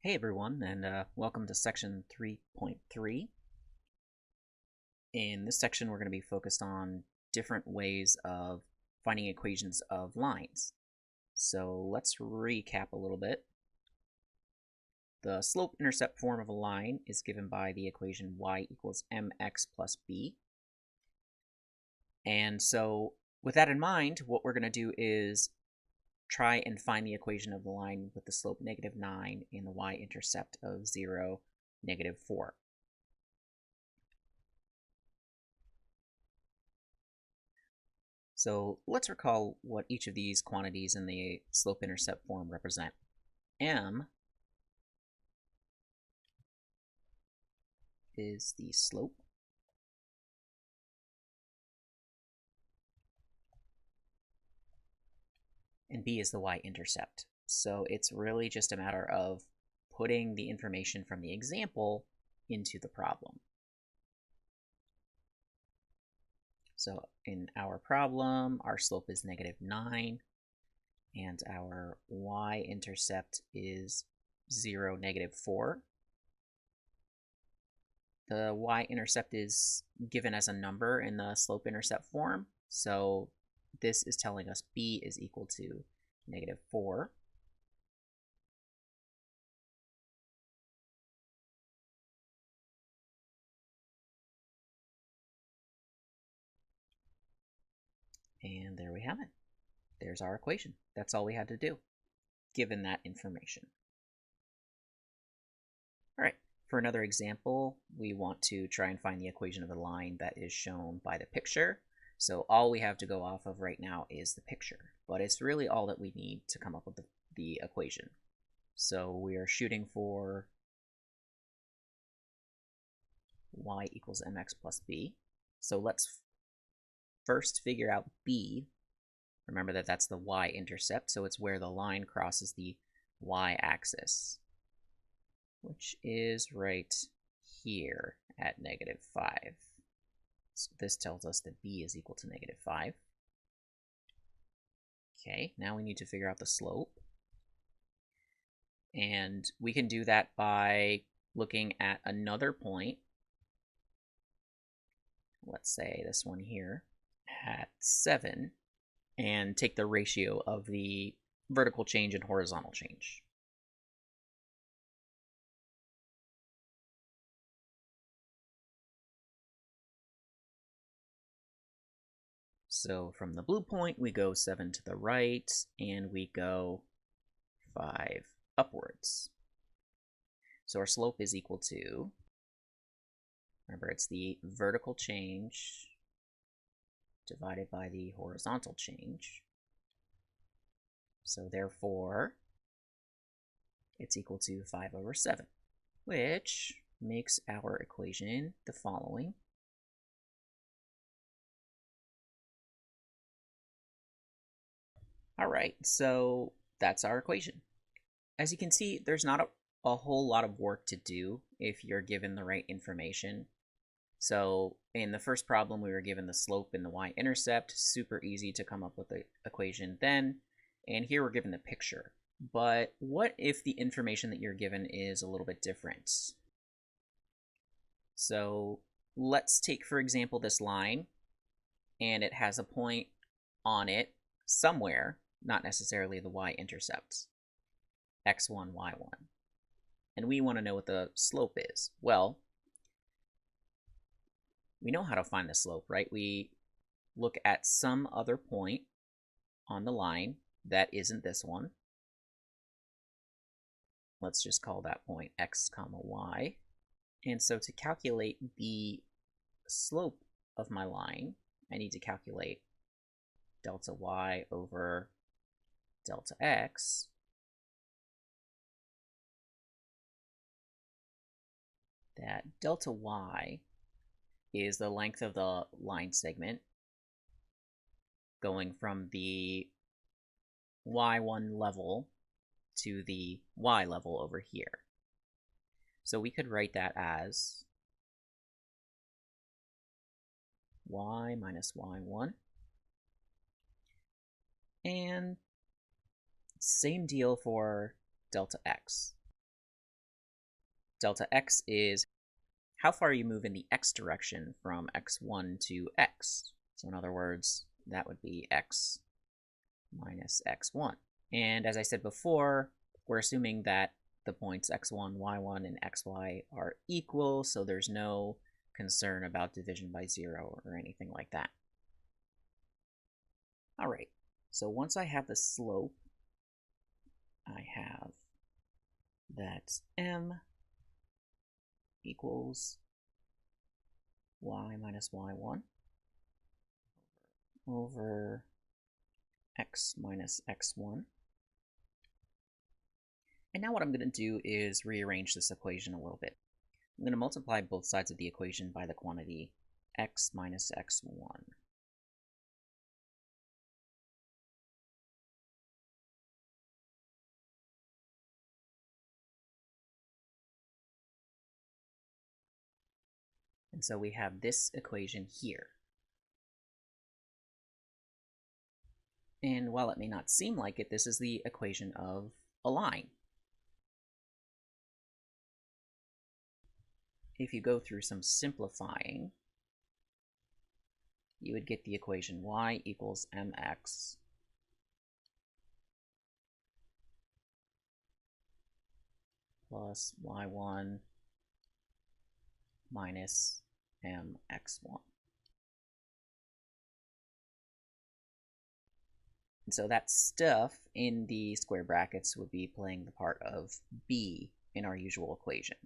Hey everyone, and welcome to section 3.3. In this section, we're going to be focused on different ways of finding equations of lines. So let's recap a little bit. The slope-intercept form of a line is given by the equation y equals mx plus b. And so with that in mind, what we're going to do is try and find the equation of the line with the slope -9 and the y-intercept of 0, -4. So let's recall what each of these quantities in the slope-intercept form represent. M is the slope, and B is the y-intercept. So it's really just a matter of putting the information from the example into the problem. So in our problem, our slope is -9, and our y-intercept is 0, -4. The y-intercept is given as a number in the slope-intercept form, so this is telling us b is equal to -4. And there we have it. There's our equation. That's all we had to do, given that information. All right, for another example, we want to try and find the equation of a line that is shown by the picture. So all we have to go off of right now is the picture, but it's really all that we need to come up with the equation. So we are shooting for y equals mx plus b. So let's first figure out b. Remember that that's the y-intercept, so it's where the line crosses the y-axis, which is right here at -5. So this tells us that b is equal to -5. Okay, now we need to figure out the slope. And we can do that by looking at another point. Let's say this one here at 7, and take the ratio of the vertical change and horizontal change. So from the blue point, we go 7 to the right, and we go 5 upwards. So our slope is equal to, remember, it's the vertical change divided by the horizontal change. So therefore, it's equal to 5/7, which makes our equation the following. All right, so that's our equation. As you can see, there's not a whole lot of work to do if you're given the right information. So in the first problem, we were given the slope and the y-intercept. Super easy to come up with the equation then. And here we're given the picture. But what if the information that you're given is a little bit different? So let's take, for example, this line, and it has a point on it somewhere, not necessarily the y-intercept, x1, y1. And we want to know what the slope is. Well, we know how to find the slope, right? We look at some other point on the line that isn't this one. Let's just call that point x comma y. And so to calculate the slope of my line, I need to calculate delta y over delta x. That delta y is the length of the line segment going from the y1 level to the y level over here. So we could write that as y minus y1. And same deal for delta x. delta x is how far you move in the x direction from x1 to x. So in other words, that would be x minus x1. And as I said before, we're assuming that the points x1, y1, and xy are equal, so there's no concern about division by 0 or anything like that. All right, so once I have the slope, I have that m equals y minus y1 over x minus x1. And now what I'm going to do is rearrange this equation a little bit. I'm going to multiply both sides of the equation by the quantity x minus x1. And so we have this equation here. And while it may not seem like it, this is the equation of a line. If you go through some simplifying, you would get the equation y equals mx plus y1 minus mx1. And so that stuff in the square brackets would be playing the part of b in our usual equation.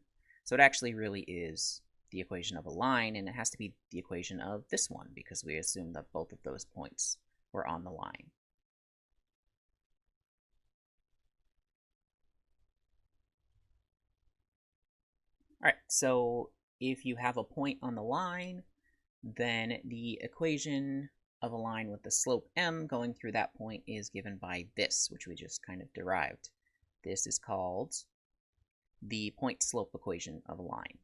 So it actually really is the equation of a line, and it has to be the equation of this one because we assume that both of those points were on the line. All right, so if you have a point on the line, then the equation of a line with the slope m going through that point is given by this, which we just kind of derived. This is called the point-slope equation of a line.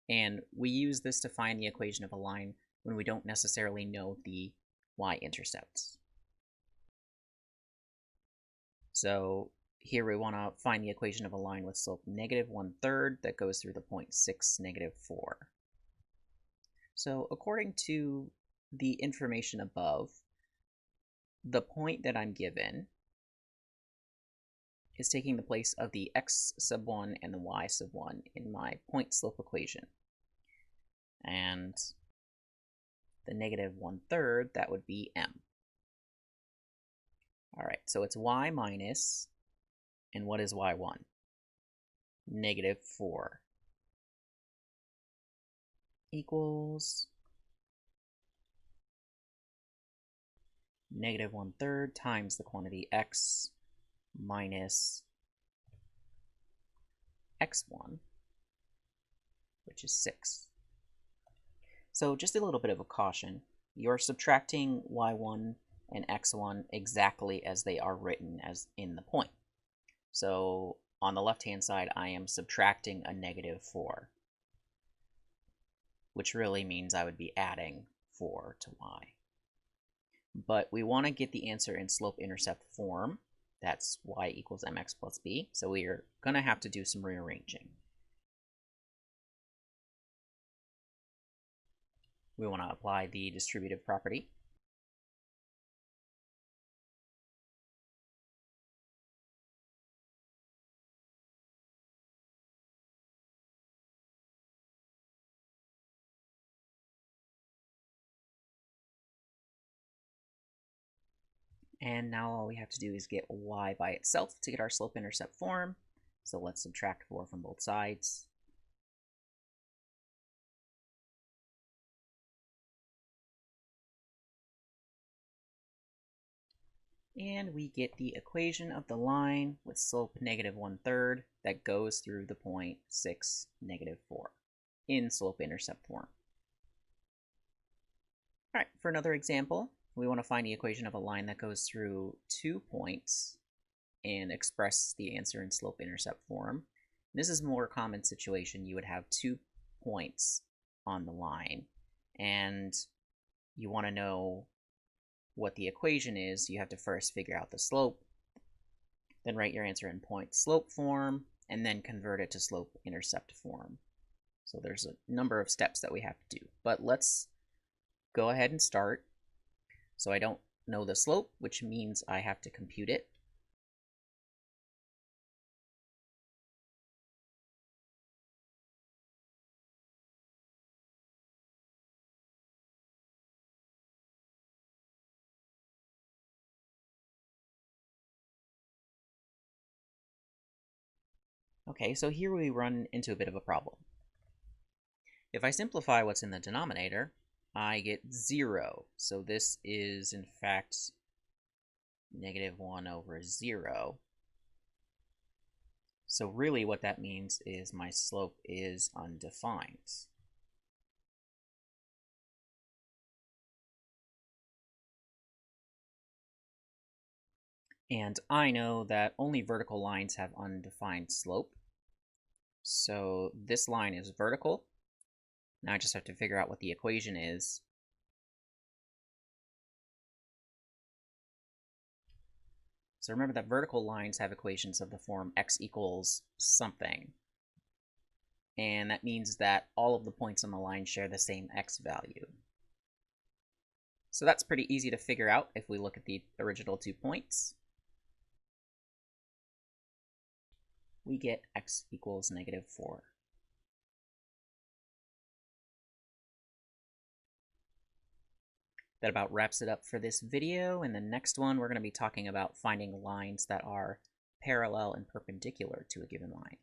And we use this to find the equation of a line when we don't necessarily know the y-intercepts. So here we want to find the equation of a line with slope negative 1/3 that goes through the point 6, negative 4. So according to the information above, the point that I'm given is taking the place of the x sub 1 and the y sub 1 in my point-slope equation. And the negative 1/3, that would be m. All right, so it's y minus, and what is y1? Negative 4 equals negative 1/3 times the quantity x minus x1, which is 6. So just a little bit of a caution. You're subtracting y1 and x1 exactly as they are written as in the point. So on the left-hand side, I am subtracting a negative 4, which really means I would be adding 4 to y. But we want to get the answer in slope-intercept form. That's y equals mx plus b. So we are going to have to do some rearranging. We want to apply the distributive property. And now all we have to do is get y by itself to get our slope-intercept form. So let's subtract 4 from both sides. And we get the equation of the line with slope negative 1/3 that goes through the point 6, negative 4 in slope-intercept form. All right, for another example, we want to find the equation of a line that goes through 2 points and express the answer in slope-intercept form. This is a more common situation. You would have 2 points on the line, and you want to know what the equation is. You have to first figure out the slope, then write your answer in point-slope form, and then convert it to slope-intercept form. So there's a number of steps that we have to do. But let's go ahead and start. So I don't know the slope, which means I have to compute it. Okay, so here we run into a bit of a problem. If I simplify what's in the denominator, I get 0. So this is, in fact, -1 over 0. So really what that means is my slope is undefined. And I know that only vertical lines have undefined slope. So this line is vertical. Now I just have to figure out what the equation is. So remember that vertical lines have equations of the form x equals something. And that means that all of the points on the line share the same x value. So that's pretty easy to figure out if we look at the original 2 points. We get x equals -4. That about wraps it up for this video. In the next one, we're going to be talking about finding lines that are parallel and perpendicular to a given line.